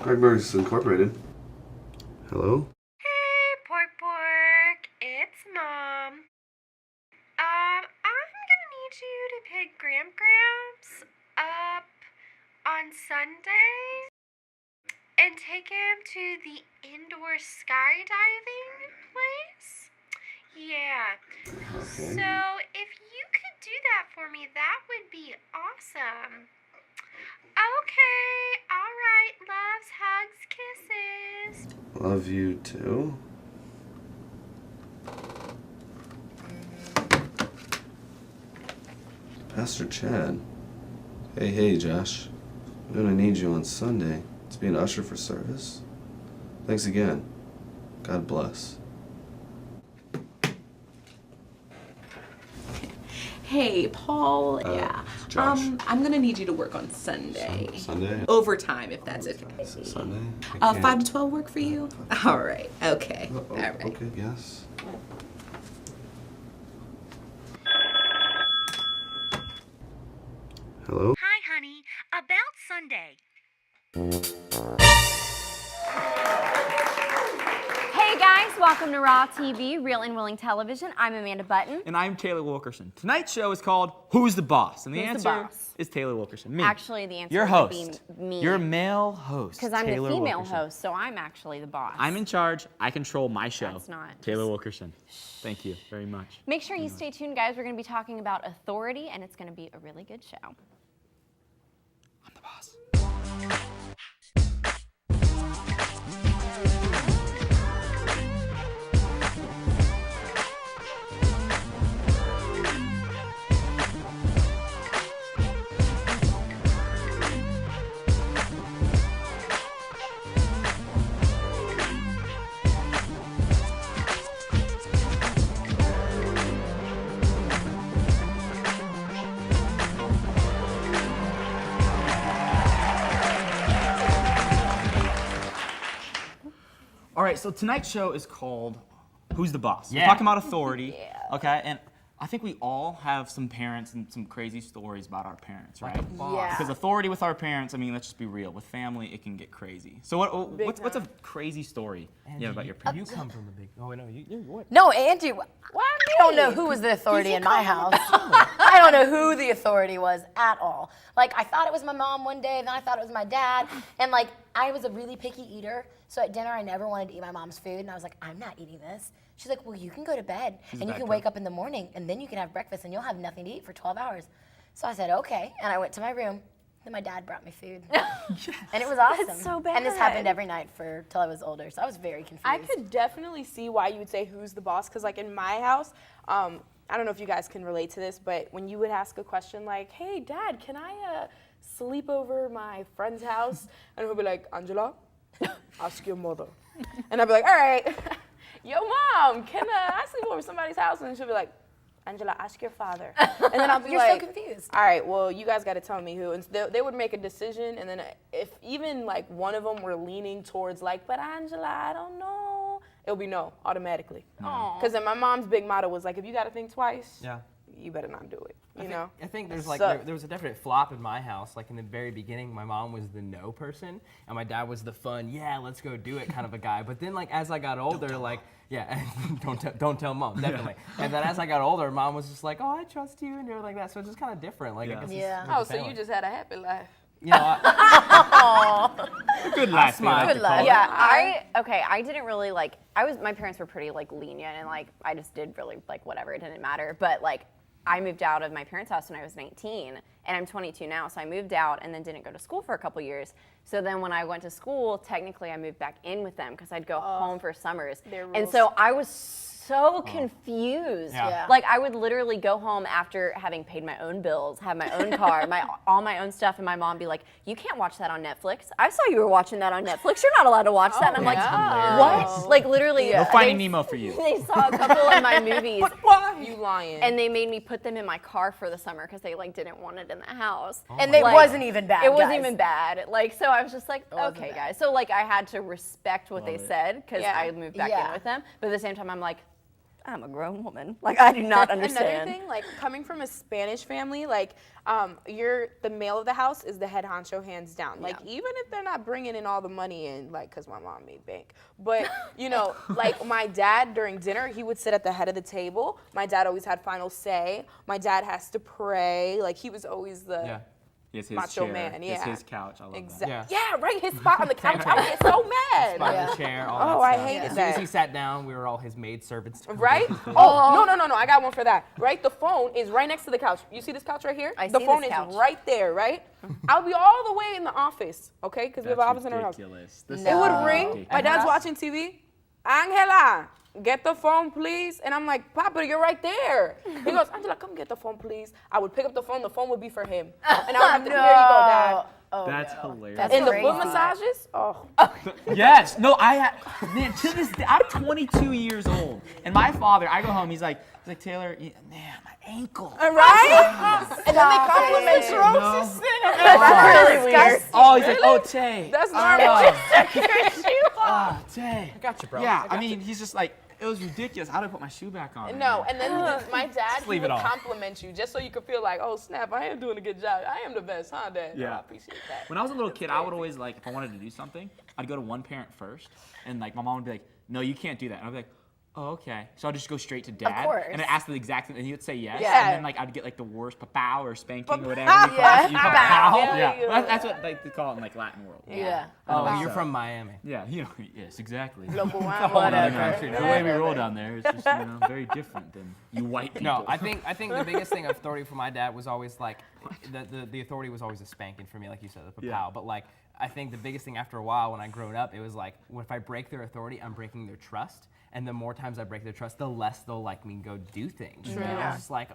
Gregberg's Incorporated. Hello? Hey, Pork, it's Mom. I'm gonna need you to pick Gramps up on Sunday and take him to the indoor skydiving place. Yeah. Okay. So if you could do that for me, that would be awesome. Okay, alright, loves, hugs, kisses. Love you too. Pastor Chad. Hey, Josh. I'm gonna need you on Sunday to be an usher for service. Thanks again. God bless. Hey, Paul. Yeah. Josh. I'm gonna need you to work on Sunday. Sunday? Overtime, if that's okay. Sunday? 5 to 12 work for you? All right. Okay. All right. Okay, yes. Hello? Hi, honey. About Sunday. Hey guys, welcome to Raw TV, Real and Willing Television. I'm Amanda Button. And I'm Taylor Wilkerson. Tonight's show is called Who's the Boss? And the Who's the answer boss? is Taylor Wilkerson. Me. Actually, the answer Your would host. be me. Your male host. Because I'm Taylor the female Wilkerson. host, so I'm actually the boss. I'm in charge. I control my show. That's not- Taylor Wilkerson. Thank you very much. Make sure you stay tuned, guys. We're going to be talking about authority, and it's going to be a really good show. I'm the boss. All right, so tonight's show is called Who's the Boss? We're talking about authority, okay? And I think we all have some parents and some crazy stories about our parents, right? Yeah. Because authority with our parents, I mean, let's just be real. With family, it can get crazy. So what's a crazy story you have about your parents? You come from a big. Oh wait, no, you're what? No, Angie, I don't know who was the authority in my house. I don't know who the authority was at all. Like, I thought it was my mom one day, then I thought it was my dad. And, like, I was a really picky eater, so at dinner I never wanted to eat my mom's food. And I was like, I'm not eating this. She's like, well, you can go to bed, and you can wake up in the morning, and then you can have breakfast, and you'll have nothing to eat for 12 hours. So I said, okay. And I went to my room. Then my dad brought me food. And it was awesome. That's so And this bad. happened every night till I was older, so I was very confused. I could definitely see why you would say who's the boss, because like in my house, I don't know if you guys can relate to this, but when you would ask a question like, hey dad, can I sleep over my friend's house? And he'll be like, Angela, ask your mother. And I'd be like, all right, yo mom, can I sleep over somebody's house? And she'll be like, Angela, ask your father. And then I'll be You're like, so confused. all right, well, you guys got to tell me who. And they would make a decision, and then if even like one of them were leaning towards like, but Angela, I don't know, it'll be no, automatically. Because then my mom's big motto was like, if you got to think twice, Yeah. you better not do it, you know? I think there's like So- there was a definite flop in my house. Like in the very beginning, my mom was the no person, and my dad was the fun, yeah, let's go do it kind of a guy. But then like as I got older, like yeah, don't tell mom, definitely. And then as I got older, mom was just like, oh, I trust you, and you're like that. So it's just kind of different. Like I guess it's Yeah. with the Oh, so family. you just had a happy life. You know, Good life. smile. Good life. Yeah, I didn't really like, my parents were pretty like lenient, and like I just did really like whatever, it didn't matter. But like I moved out of my parents' house when I was 19, and I'm 22 now, so I moved out and then didn't go to school for a couple years. So then when I went to school, technically I moved back in with them because I'd go home for summers. Their And rules. so I was so confused. Yeah. Yeah. Like I would literally go home after having paid my own bills, have my own car, all my own stuff, and my mom be like, "You can't watch that on Netflix. I saw you were watching that on Netflix. You're not allowed to watch that." And I'm like, "What?" Like literally. No Finding they- Nemo for you. They saw a couple of my movies. You lying. And they made me put them in my car for the summer because they like didn't want it in the house. And it Like, wasn't even bad, It wasn't guys. even bad. Like so, I was just like, wasn't okay, bad. guys. So like, I had to respect what they said because Yeah. I moved back Yeah. in with them. But at the same time, I'm like, I'm a grown woman. Like, I do not understand. Another thing, like coming from a Spanish family, like you're the male of the house is the head honcho, hands down. Like even if they're not bringing in all the money in, like because my mom made bank, but you know, like my dad during dinner, he would sit at the head of the table. My dad always had final say. My dad has to pray. Like he was always the It's his macho chair. man. Yeah, It's his couch. I love exactly. that. Yeah, right. His spot on the couch. I would get so mad. By the chair, all Oh, that I stuff. hated As soon as that. he sat down, we were all his maid servants. Right? Oh, no. I got one for that. Right? The phone is right next to the couch. You see this couch right here? I the see phone this is couch. right there, right? I'll be all the way in the office, okay? Because we have an office in our house. ridiculous. It would ring. My dad's watching TV. Angela, get the phone, please. And I'm like, Papa, you're right there. He goes, Angela, come get the phone, please. I would pick up the phone would be for him. And I would have to, here you go, Dad. That's hilarious. That's And the crazy. foot massages? Oh. Yes. No, man, to this day, I'm 22 years old. And my father, I go home, he's like, Taylor, man, my ankle. Right? And then they compliment you. No. That's really weird. Oh, he's like, oh, Tay. That's normal. Oh, Tay. I got you, bro. Yeah, I mean, he's just like, it was ridiculous. How do I put my shoe back on? No, and then my dad, he leave would it off. compliment you just so you could feel like, oh snap, I am doing a good job. I am the best, huh, Dad? Yeah. I appreciate that. When I was a little kid, I would always, like, if I wanted to do something, I'd go to one parent first, and, like, my mom would be like, no, you can't do that. And I'd be like, oh, okay. So I'd just go straight to Dad. course. And I'd ask the exact thing, and he would say yes. Yeah. And then, like, I'd get, like, the worst papow or spanking or whatever. Papow. you call it. You Papow. papow. Yeah, Yeah. yeah. Well, that's what like, they call it in, like, Latin world. Yeah. Oh, you're from Miami. Yeah, you know, yes, exactly. Local wine, Another whatever. country. The way we roll down there is just, you know, very different than you white people. No, I think the biggest thing of authority for my dad was always like the authority was always a spanking for me, like you said, the papow. Yeah. But like I think the biggest thing after a while when I grown up, it was like if I break their authority, I'm breaking their trust. And the more times I break their trust, the less they'll like me go do things. True. And it's just like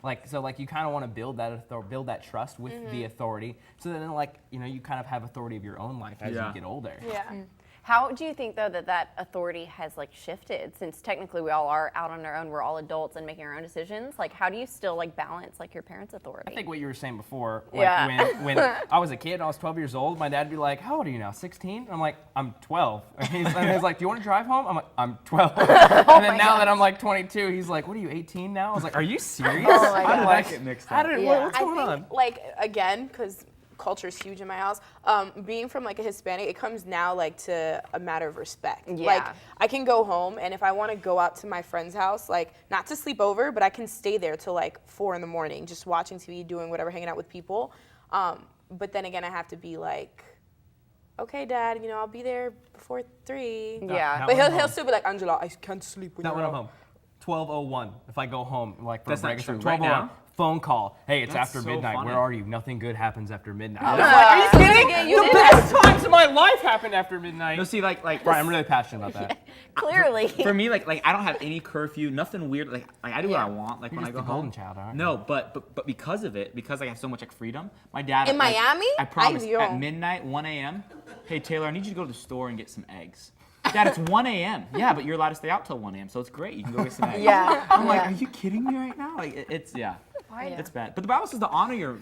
like you kind of want to build that trust with the authority, so then like you kind of have authority of your own life as you get older. Yeah. How do you think, though, that authority has, like, shifted? Since technically we all are out on our own, we're all adults and making our own decisions. Like, how do you still, like, balance, like, your parents' authority? I think what you were saying before, like Yeah. when I was a kid, I was 12 years old, my dad would be like, how old are you now, 16? I'm like, I'm 12. And he's like, do you want to drive home? I'm like, I'm 12. And then now that I'm like 22, he's like, what are you, 18 now? I was like, are you serious? Oh my How did gosh. that get mixed How up? did, Yeah. what's I going think, on? like, again, because culture is huge in my house, being from, like, a Hispanic, it comes now, like, to a matter of respect. Yeah. Like, I can go home, and if I want to go out to my friend's house, like, not to sleep over, but I can stay there till, like, 4 in the morning, just watching TV, doing whatever, hanging out with people. But then again, I have to be like, okay, Dad, I'll be there before 3. Yeah. Not But when I'm he'll home. still be like, Angela, I can't sleep when Not you're when I'm out. home. 12:01. If I go home, like for That's a break, not or something, true. Right 12:01, now? phone call. Hey, it's That's after so midnight. funny. Where are you? Nothing good happens after midnight. Are you kidding? You the did best times of my life happened after midnight. No, see, like Right, I'm really passionate about that. Clearly. for me, like I don't have any curfew, nothing weird. Like I do what I want. Like You're when I just go the home. golden child, aren't you? No, but because of it, because I have so much like freedom, my dad. In like, Miami? I promise. Ay, At Dios. midnight, 1 a.m. Hey Taylor, I need you to go to the store and get some eggs. Dad, it's 1 a.m. Yeah, but you're allowed to stay out till 1 a.m. So it's great. You can go get some eggs. Yeah. I'm like, are you kidding me right now? Like it's it's bad. But the Bible says to honor your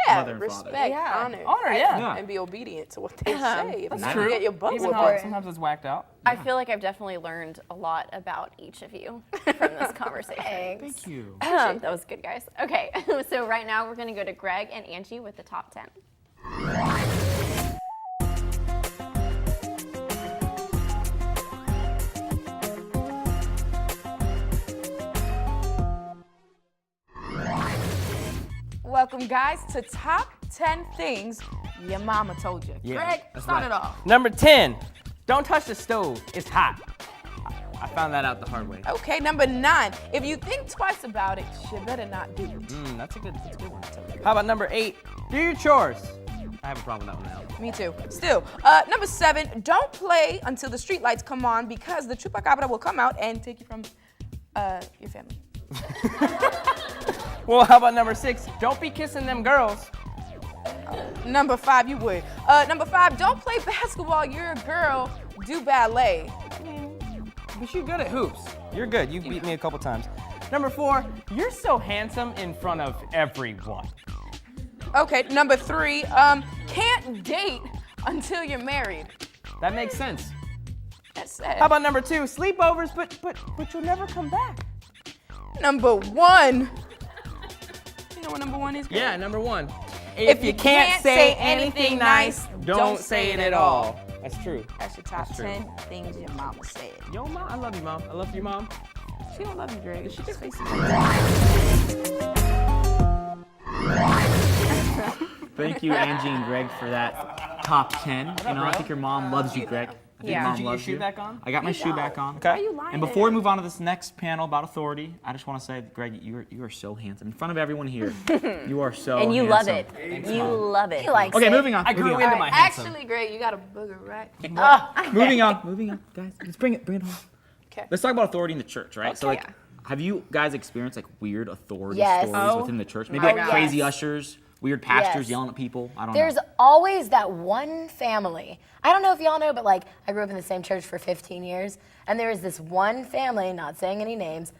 mother and respect, father. Yeah. honor. Honor, yeah. Yeah. And be obedient to what they say. If That's not, true. you get your butt Even whooped. though sometimes it's whacked out. I feel like I've definitely learned a lot about each of you from this conversation. Thank you. That was good, guys. Okay, so right now we're going to go to Greg and Angie with the top 10. Welcome, guys, to Top 10 Things Your Mama Told You. Yeah, Greg, that's start right. it off. Number 10, don't touch the stove. It's hot. I found that out the hard way. Okay, number 9. If you think twice about it, you better not do it. That's a good one. How about number 8, do your chores. I have a problem with that one now. Me too. Still. Number 7, don't play until the street lights come on because the chupacabra will come out and take you from your family. Well, how about number 6, don't be kissing them girls. Number 5, you would. Number 5, don't play basketball. You're a girl. Do ballet. But you're good at hoops. You're good. You've beat me a couple times. Number 4, you're so handsome in front of everyone. Okay, number 3, can't date until you're married. That makes sense. That's sad. How about number 2? Sleepovers, but you'll never come back. Number 1? You know what number 1 is? Yeah, number 1. If you can't say anything nice, don't say it at all. That's true. That's your top 10 things your mama said. Yo, Mom, I love you, Mom. I love you, Mom. She don't love you, Greg. She just face Thank you, Angie and Greg, for that top 10. You know, I think your mom loves you, Greg. I think Yeah. Mom Did you get your loves shoe you. back on? I got my shoe back on. Okay. Why you lying? And before we move on to this next panel about authority, I just want to say, Greg, you are so handsome. In front of everyone here, you are so And you love handsome. it. You love it. He likes Okay, it. moving on. I grew moving into on. my handsome. Actually, Greg, you got a booger, right? Moving on, guys. Let's bring it home. Okay. Let's talk about authority in the church, right? So, like, Yeah. have you guys experienced like weird authority Yes. stories Oh. within the church? Maybe my like God. crazy Yes. ushers, weird pastors Yes. yelling at people. I don't There's know. always that one family. I don't know if y'all know, but like I grew up in the same church for 15 years, and there is this one family, not saying any names,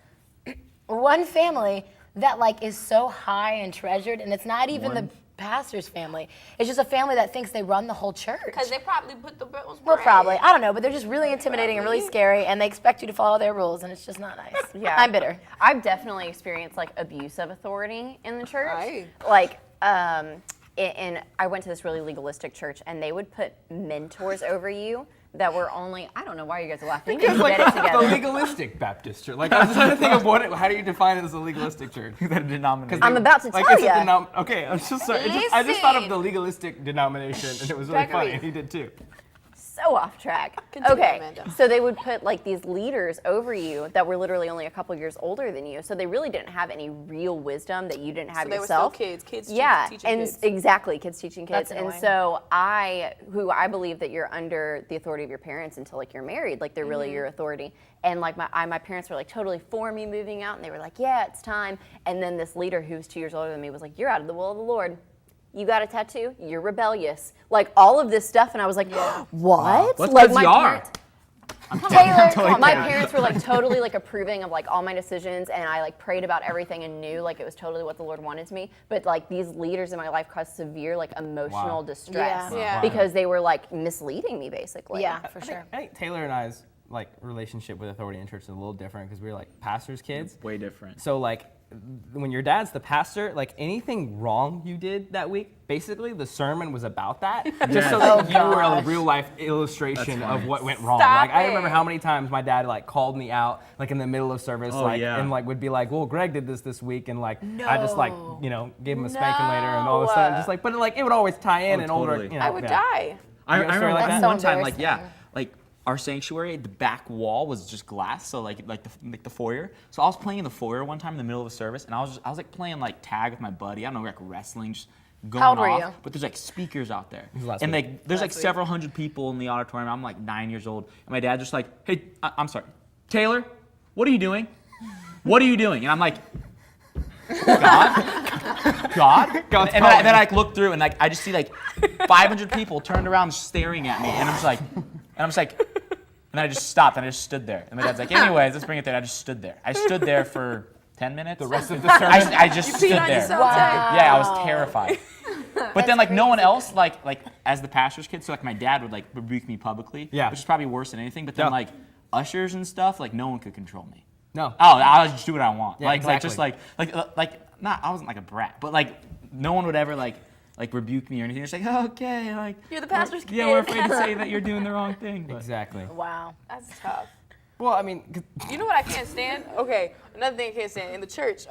one family that like is so high and treasured, and it's not even the pastor's family. It's just a family that thinks they run the whole church. Because they probably put the bills. Well, probably. I don't know, but they're just really intimidating and really scary, and they expect you to follow their rules, and it's just not nice. Yeah. I'm bitter. I've definitely experienced like abuse of authority in the church. Right. Like, and I went to this really legalistic church, and they would put mentors over you that were only, I don't know why you guys are laughing. You Because need to like get it the together. legalistic Baptist church. Like I was trying to think of how do you define it as a legalistic church? That denomination. I'm about to Like tell it's a you. okay, I'm just sorry. I just thought of Listen. the legalistic denomination, and it was really funny. Zachary. And he did too. So off track. Continue, Okay, Amanda. so they would put like these leaders over you that were literally only a couple years older than you, so they really didn't have any real wisdom that you didn't have So they were still yourself. kids Yeah, teaching and kids. exactly, kids teaching kids. That's And annoying. so I believe that you're under the authority of your parents until like you're married, like they're really your authority. And like my parents were like totally for me moving out, and they were like, yeah, it's time. And then this leader who was 2 years older than me was like, you're out of the will of the Lord. You got a tattoo? You're rebellious. Like all of this stuff, and I was like, what? Well, that's like 'cause you are. Taylor, my parents were like totally like approving of like all my decisions, and I like prayed about everything and knew like it was totally what the Lord wanted to me. But like these leaders in my life caused severe like emotional distress Yeah. Yeah. because they were like misleading me basically. yeah, for sure. I think Taylor and I's like relationship with authority in church is a little different because we were like pastors' kids. Way different. So like when your dad's the pastor, like anything wrong you did that week, basically the sermon was about that. Just so that you were a real life illustration That's of funny. what went wrong. Stop Like I remember it. how many times my dad like called me out like in the middle of service, Oh, like yeah. and like would be like, well, Greg did this week, and like I just like gave him a spanking later and all of a sudden just like, but like it would always tie in Oh, and older. totally. I would yeah. die. I You got a story remember like that? one That's so time, like embarrassing. like our sanctuary, the back wall was just glass, so like the foyer. So I was playing in the foyer one time in the middle of a service, and I was like playing like tag with my buddy. I don't know, like wrestling, just going How old were off. you? But there's like speakers out there, was last and week. like there's like several hundred people in the auditorium. I'm like 9 years old, and my dad's just like, "Hey, I'm sorry, Taylor, what are you doing? What are you doing?" And I'm like, God? God's And calling. then I look through and like I just see like 500 people turned around staring at me, and I'm just like, and then I just stopped and I just stood there. And my dad's like, anyways, let's bring it there. And I just stood there. I stood there for 10 minutes. The rest of the sermon. I just stood peed on there. yourself, Tay? Yeah, I was terrified. But then like no one else, like as the pastor's kid, so like my dad would like rebuke me publicly, Yeah. which is probably worse than anything. But then Yeah. like ushers and stuff, like no one could control me. No. Oh, I'll just do what I want. Yeah, like exactly. just like not I wasn't like a brat, but like no one would ever like rebuke me or anything. It's like, okay, like You're the pastor's Yeah, kid. we're afraid to say that you're doing the wrong thing. But. Exactly. Wow. That's tough. Well, I mean, 'cause- You know what I can't stand? Okay, another thing I can't stand in the church.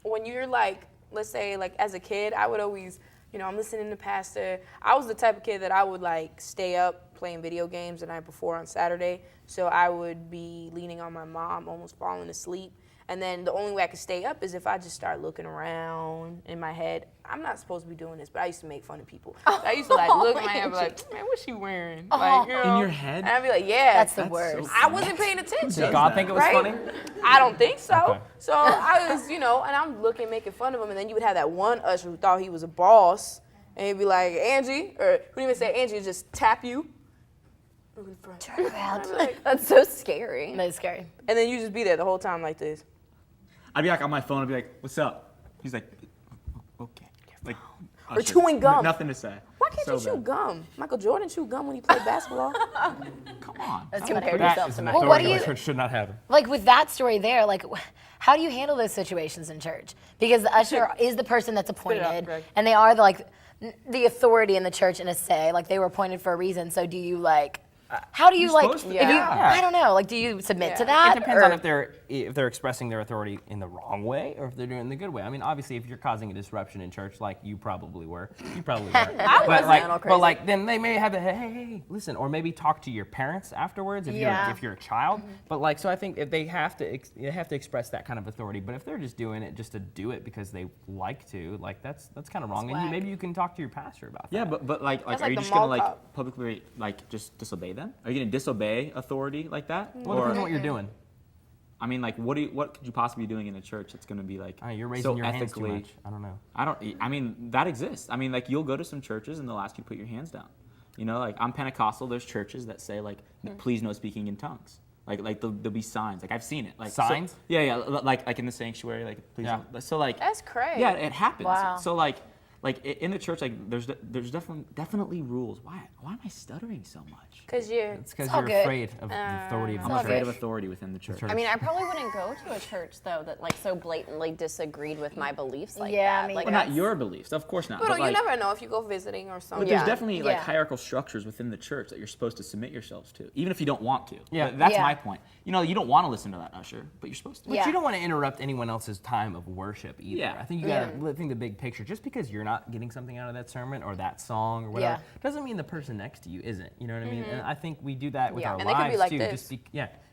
When you're like, let's say, like as a kid, I would always, I'm listening to pastor. I was the type of kid that I would like stay up playing video games the night before on Saturday. So I would be leaning on my mom, almost falling asleep. And then the only way I could stay up is if I just start looking around in my head. I'm not supposed to be doing this, but I used to make fun of people. I used to like look at my head and be like, man, what's she wearing? Like, In your head? And I'd be like, yeah. That's the worst. I wasn't paying attention. did God think it was right? funny? I don't think so. Okay. So I was, and I'm looking, making fun of him, and then you would have that one usher who thought he was a boss, and he'd be like, Angie, or who even say Angie, just tap you. Turn around. I'd be like- That's so scary. That is scary. and then you just be there the whole time like this. I'd be like on my phone. I'd be like, "What's up?" He's like, "Okay." Like, Or chewing gum. Nothing to say. Why can't So you chew bad. gum? Michael Jordan chewed gum when he played basketball. Come on. That's That- compared That yourself is to an my Well, what authority do the you- church should not have. Like with that story there, like how do you handle those situations in church? Because the usher is the person that's it up, appointed, Greg. and they are the authority in the church in a say. Like they were appointed for a reason. So do you how do you You're like? supposed to. If you, Yeah. I don't know. Like, do you submit to Yeah. that? It depends or- on if they're expressing their authority in the wrong way or if they're doing it in the good way. I mean, obviously, if you're causing a disruption in church, like you probably were, but like then they may have a hey, listen, or maybe talk to your parents afterwards if you're a child. But like, so I think if they have to express that kind of authority. But if they're just doing it just to do it because they like to, like that's kind of wrong. And maybe you can talk to your pastor about that. Yeah, but like That's are like you the just gonna mall like cop. publicly like just disobey them? Are you gonna disobey authority like that? Well, it depends on what you're doing. I mean, like, what could you possibly be doing in a church that's gonna be like You're raising so your hands too ethically? much. I don't know. I mean, that exists. I mean, like, you'll go to some churches and they'll ask you to put your hands down. You know, like I'm Pentecostal. There's churches that say like, please no speaking in tongues. Like there'll be signs. Like I've seen it. Like so- Signs? yeah, like in the sanctuary. Like please. Yeah. Don't. So like. That's crazy. Yeah, it happens. Wow. So like in the church, like there's definitely rules. Why am I stuttering so much? Because you're. It's because all you're good. afraid of the authority of I'm the afraid church. of authority within the church. I mean, I probably wouldn't go to a church though that like so blatantly disagreed with my beliefs like Yeah, that. me Like, Well, not that's- your beliefs, of course not. But But, you like, never know if you go visiting or something. but there's Yeah. definitely like Yeah. hierarchical structures within the church that you're supposed to submit yourselves to, even if you don't want to. Yeah. That's Yeah. my point. You know, you don't want to listen to that usher, but you're supposed to. But Yeah. you don't want to interrupt anyone else's time of worship either. Yeah. I think you got to think the big picture. Just because you're not getting something out of that sermon or that song or whatever, Yeah. doesn't mean the person next to you isn't. You know what I mean? And I think we do that with Yeah. our And they could be lives like too. this.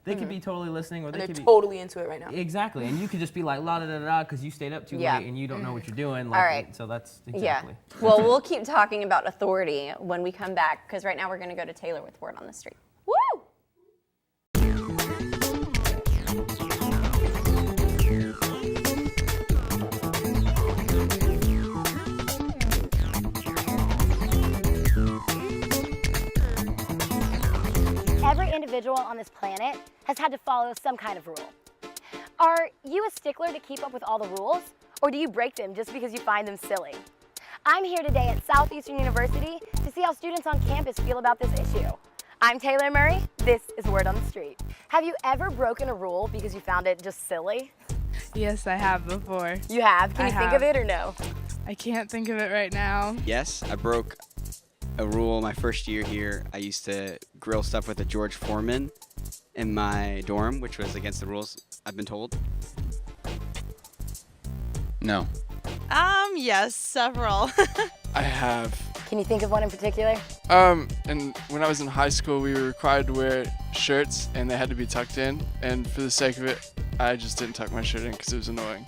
They could be totally listening, or And they they're could be totally into it right now. exactly. And you could just be like la da da da because you stayed up too Yeah. late and you don't know what you're doing. Like, All right. So that's exactly. Yeah. Well, we'll keep talking about authority when we come back because right now we're going to go to Taylor with Word on the Street. Woo! Every individual on this planet has had to follow some kind of rule. Are you a stickler to keep up with all the rules, or do you break them just because you find them silly? I'm here today at Southeastern University to see how students on campus feel about this issue. I'm Taylor Murray. This is Word on the Street. Have you ever broken a rule because you found it just silly? Yes, I have before. You have. Can I you think have. of it or no? I can't think of it right now. Yes, I broke a rule my first year here. I used to grill stuff with a George Foreman in my dorm, which was against the rules, I've been told. No. Yes, several. I have. Can you think of one in particular? And when I was in high school, we were required to wear shirts, and they had to be tucked in. And for the sake of it, I just didn't tuck my shirt in because it was annoying.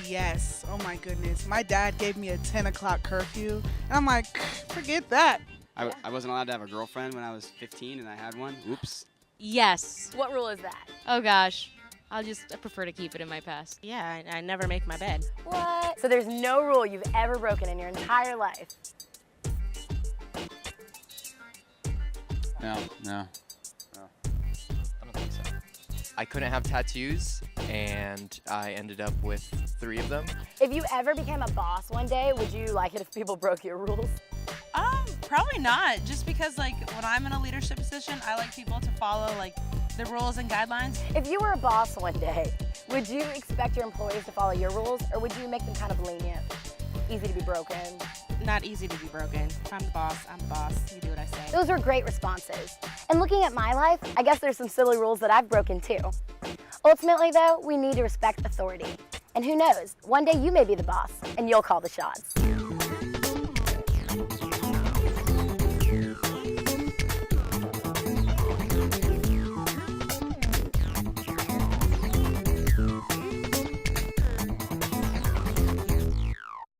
Yes. Oh my goodness. My dad gave me a 10 o'clock curfew, and I'm like, forget that. I wasn't allowed to have a girlfriend when I was 15, and I had one. Oops. Yes. What rule is that? Oh gosh. I prefer to keep it in my past. Yeah, I never make my bed. What? So there's no rule you've ever broken in your entire life? No. I don't think so. I couldn't have tattoos, and I ended up with 3 of them. If you ever became a boss one day, would you like it if people broke your rules? Probably not. Just because when I'm in a leadership position, I like people to follow the rules and guidelines. If you were a boss one day, would you expect your employees to follow your rules, or would you make them kind of lenient, easy to be broken? Not easy to be broken. If I'm the boss, I'm the boss. You do what I say. Those were great responses. And looking at my life, I guess there's some silly rules that I've broken too. Ultimately though, we need to respect authority. And who knows, one day you may be the boss, and you'll call the shots.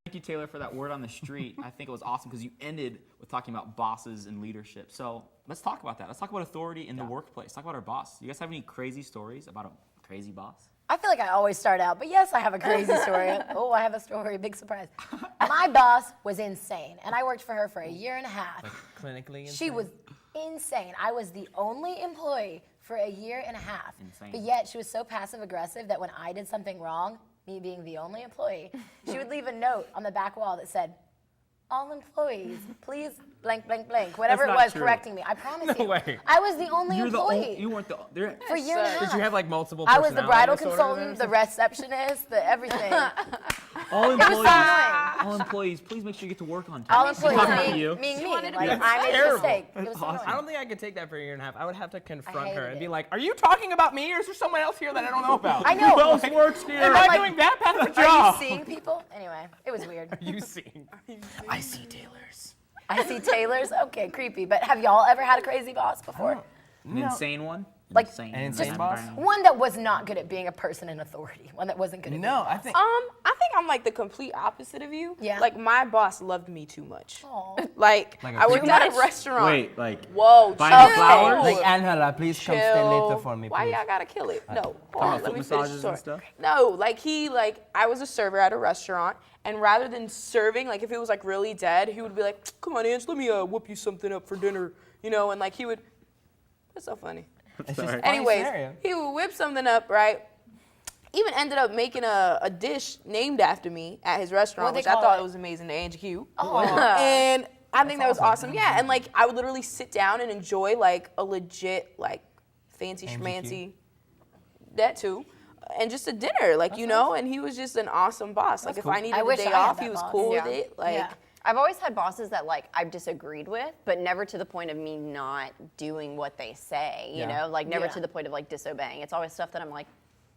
Thank you, Taylor, for that word on the street. I think it was awesome because you ended with talking about bosses and leadership. So let's talk about that. Let's talk about authority in the workplace. Talk about our boss. You guys have any crazy stories about a crazy boss? I feel like I always start out, but yes, I have a crazy story. Oh, I have a story, big surprise. My boss was insane, and I worked for her for a year and a half. Clinically insane? She was insane. I was the only employee for a year and a half. Insane. But yet she was so passive aggressive that when I did something wrong, me being the only employee, she would leave a note on the back wall that said, all employees, please blank, blank, blank, whatever it That's not was true. correcting me. I promise No you. way. I was the only You're the employee. you weren't the. There, For a year and a half. Did you have like multiple I was the bridal personality disorders consultant, or the receptionist, the everything. all It was so employees. annoying. All employees, please make sure you get to work on time. All I'm employees, talking to me, you. me. wanted to Like, be I made a terrible. mistake. It was That's so awesome. I annoying. don't think I could take that for a year and a half. I would have to confront her hated and be it. like, "Are you talking about me, or is there someone else here that I don't know about? I know. Who else works here? Am I like, doing that bad of a Are job? you seeing people? Anyway, it was weird. You seeing? I see Taylors. I see Taylors. Okay, creepy. But have y'all ever had a crazy boss before? An insane one. Like, insane. An insane boss? One that was not good at being a person in authority. One that wasn't good at being a No, I boss. think. I think I'm like the complete opposite of you. Yeah. Like my boss loved me too much. Aw. Like Like a I worked creep? at a restaurant. Wait, like. Whoa, Buying chill. flowers? Like Angela, please come stay Chill. later for me, Why please. y'all gotta kill it? No, hold about on, foot let me finish massages the and story. stuff? No, like I was a server at a restaurant, and rather than serving, like if it was like really dead, he would be like, "Come on, Ange, let me whoop you something up for dinner," you know, and like he would. That's so funny. It's just a funny Anyways, scenario. he would whip something up, right? Even ended up making a dish named after me at his restaurant, What'd which they I call thought it? it was amazing. The Angie Q. Oh. And I think that was awesome. Yeah, and like I would literally sit down and enjoy like a legit like fancy Angie schmancy, that too, and just a dinner, like you know. And he was just an awesome boss. Like if I needed I a wish day I had off, that he was boss. cool Yeah. with it. Like. Yeah. I've always had bosses that like I've disagreed with, but never to the point of me not doing what they say, you Yeah. know, like never Yeah. to the point of like disobeying. It's always stuff that I'm like,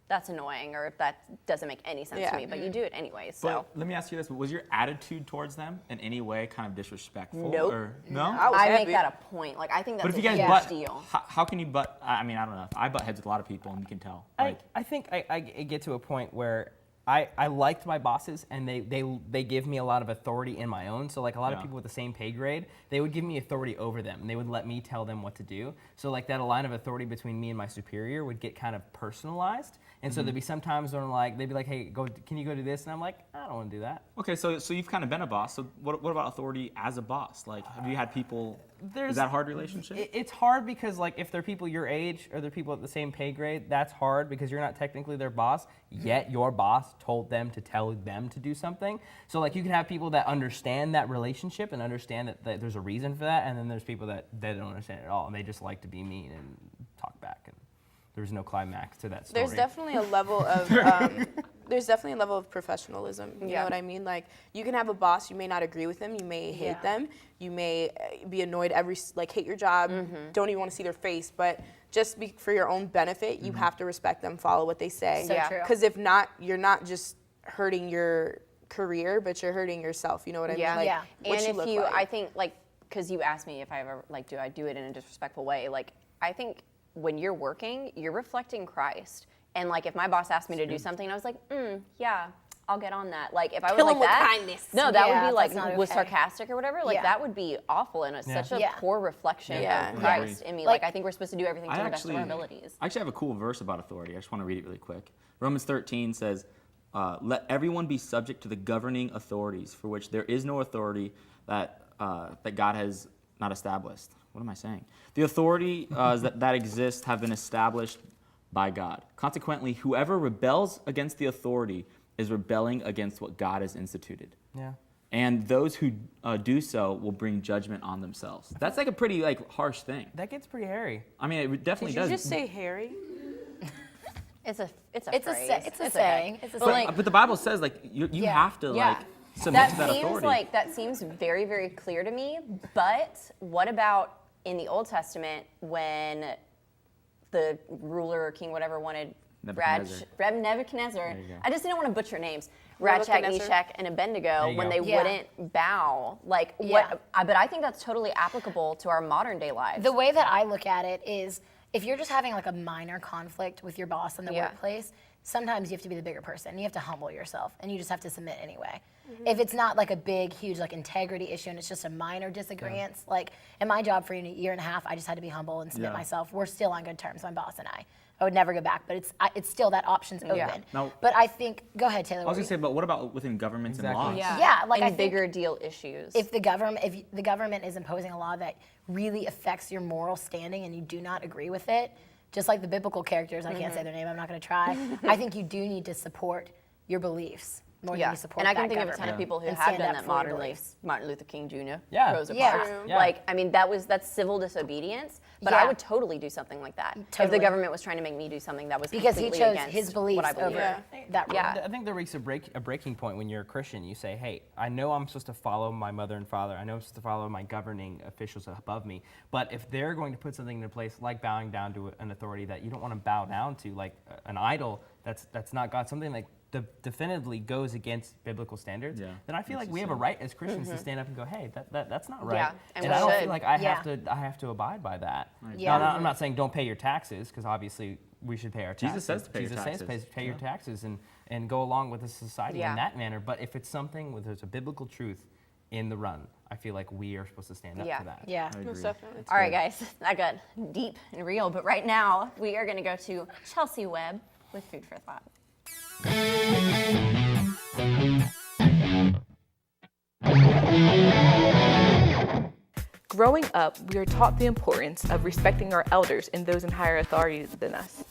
that's annoying, or if that doesn't make any sense Yeah. to me, but you do it anyway. So But let me ask you this: was your attitude towards them in any way kind of disrespectful? Nope. Or, no. I was I happy. make that a point. Like I think that's But if a you guys huge butt, deal. how can you butt? I mean, I don't know. I butt heads with a lot of people, and you can tell. Like, I think I get to a point where I liked my bosses, and they give me a lot of authority in my own. So like a lot of Yeah. people with the same pay grade, they would give me authority over them, and they would let me tell them what to do. So like that line of authority between me and my superior would get kind of personalized. And so there'd be some times when like they'd be like, "Hey, can you go do this?" And I'm like, "I don't want to do that." okay, so you've kind of been a boss. So what about authority as a boss? Like, have you had people? Is There's- that a hard relationship? It's hard because like if they're people your age or they're people at the same pay grade, that's hard because you're not technically their boss, yet your boss told them to tell them to do something. So like you can have people that understand that relationship and understand that there's a reason for that, and then there's people that they don't understand it at all and they just like to be mean and talk back, and there's no climax to that story. There's definitely a level of professionalism. You know what I mean? Like you can have a boss, you may not agree with them, you may hate them, you may be annoyed hate your job, don't even want to see their face, but just for your own benefit, you have to respect them, follow what they say. So true. Because if not, you're not just hurting your career, but you're hurting yourself. You know what I Yeah. mean? Like, Yeah. what And you if look you, like. I think like, because you asked me if I ever like, do I do it in a disrespectful way? Like, I think when you're working, you're reflecting Christ. And like, if my boss asked me to do something, I was like, yeah, I'll get on that. Like, if I was Kill like him with that, kindness. no, that Yeah, would be like that's not was okay. sarcastic or whatever. Like Yeah. that would be awful and such a Yeah. poor reflection Yeah. of Yeah. Christ in me. Like, I think we're supposed to do everything to the best of our abilities. I actually have a cool verse about authority. I just want to read it really quick. Romans 13 says, "Let everyone be subject to the governing authorities, for which there is no authority that God has not established." What am I saying? The authority that exist have been established by God. Consequently, whoever rebels against the authority is rebelling against what God has instituted. Yeah. And those who do so will bring judgment on themselves. That's like a pretty harsh thing. That gets pretty hairy. I mean, it definitely Did you does. just say Harry? It's a It's a phrase. it's a okay. saying. It's a But, saying. like, But the Bible says you Yeah. have to Yeah. submit That to that seems authority. that seems very, very clear to me. But what about in the Old Testament when the ruler or king, whatever, wanted Nebuchadnezzar. Nebuchadnezzar. There you go. I just didn't want to butcher names. Radshak, Nebuchadnezzar. Meshach, and Abednego you when go. they Yeah. wouldn't bow. Like Yeah. what? But I think that's totally applicable to our modern day lives. The way that I look at it is if you're just having like a minor conflict with your boss in the Yeah. workplace, sometimes you have to be the bigger person. You have to humble yourself and you just have to submit anyway. If it's not like a big, huge like integrity issue and it's just a minor disagreement, like in my job for a year and a half, I just had to be humble and submit Yeah. myself. We're still on good terms, my boss and I. I would never go back, but it's still that option's open. Yeah. Now- But I think, go ahead, Taylor. I was what gonna were say, but what about within governments and Exactly. laws? Yeah, like and I think bigger deal issues. if the government is imposing a law that really affects your moral standing and you do not agree with it, just like the biblical characters, I can't say their name, I'm not going to try. I think you do need to support your beliefs more Yeah, than we support and I that can think of a ton of government people who and have stand done up that for your modernly. beliefs. Martin Luther King Jr. Yeah. Rosa Yeah. Parks. True. Yeah. Like, I mean, that's civil disobedience. But I Yeah. would totally do something like that if Totally. the government was trying to make me do something that was Because he completely chose against his beliefs what I believe. over that rule. Yeah. I think there reaches a breaking point when you're a Christian. You say, hey, I know I'm supposed to follow my mother and father. I know I'm supposed to follow my governing officials above me. But if they're going to put something into place like bowing down to an authority that you don't want to bow down to, like an idol that's not God, something like definitively goes against biblical standards, then I feel like we have a right as Christians to stand up and go, hey, that's not right. Yeah, and we I don't should. feel like I Yeah. have to abide by that. Yeah. Now, I'm not saying don't pay your taxes, because obviously we should pay our taxes. Jesus says to pay your Jesus says taxes. pay your taxes and go along with the society Yeah. in that manner. But if it's something where there's a biblical truth in the run, I feel like we are supposed to stand up Yeah. for that. Yeah. Most definitely. All right, guys, that got deep and real. But right now, we are going to go to Chelsea Webb with Food for Thought. Growing up, we are taught the importance of respecting our elders and those in higher authority than us.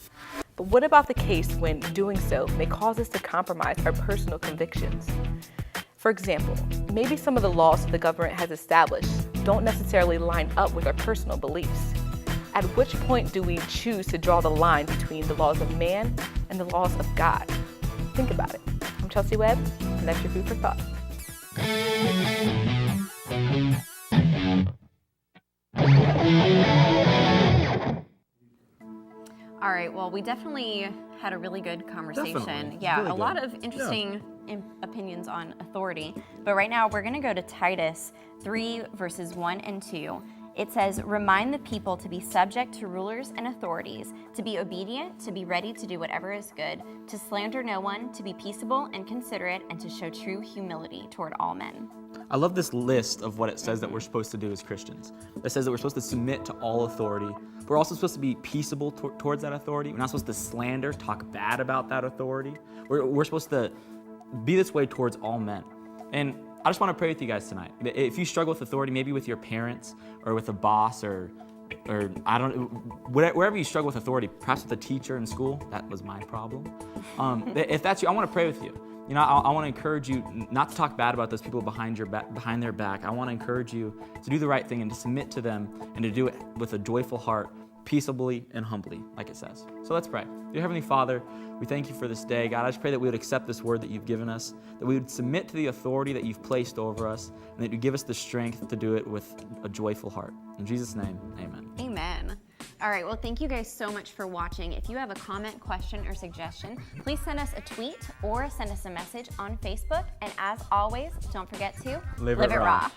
But what about the case when doing so may cause us to compromise our personal convictions? For example, maybe some of the laws that the government has established don't necessarily line up with our personal beliefs. At which point do we choose to draw the line between the laws of man and the laws of God? Think about it. I'm Chelsea Webb, and that's your Food for Thought. All right, well, we definitely had a really good conversation. Definitely. Yeah, Really a lot good. of interesting opinions on authority. But right now, we're going to go to Titus 3, verses 1 and 2. It says, remind the people to be subject to rulers and authorities, to be obedient, to be ready to do whatever is good, to slander no one, to be peaceable and considerate, and to show true humility toward all men. I love this list of what it says that we're supposed to do as Christians. It says that we're supposed to submit to all authority. We're also supposed to be peaceable towards that authority. We're not supposed to slander, talk bad about that authority. We're supposed to be this way towards all men. And I just want to pray with you guys tonight. If you struggle with authority, maybe with your parents or with a boss or I don't know, wherever you struggle with authority, perhaps with a teacher in school, that was my problem. If that's you, I want to pray with you. You know, I want to encourage you not to talk bad about those people behind their back. I want to encourage you to do the right thing and to submit to them and to do it with a joyful heart, peaceably and humbly, like it says. So let's pray. Dear Heavenly Father, we thank you for this day. God, I just pray that we would accept this word that you've given us, that we would submit to the authority that you've placed over us, and that you give us the strength to do it with a joyful heart. In Jesus' name, amen. Amen. All right, well, thank you guys so much for watching. If you have a comment, question, or suggestion, please send us a tweet or send us a message on Facebook. And as always, don't forget to Live it raw. raw.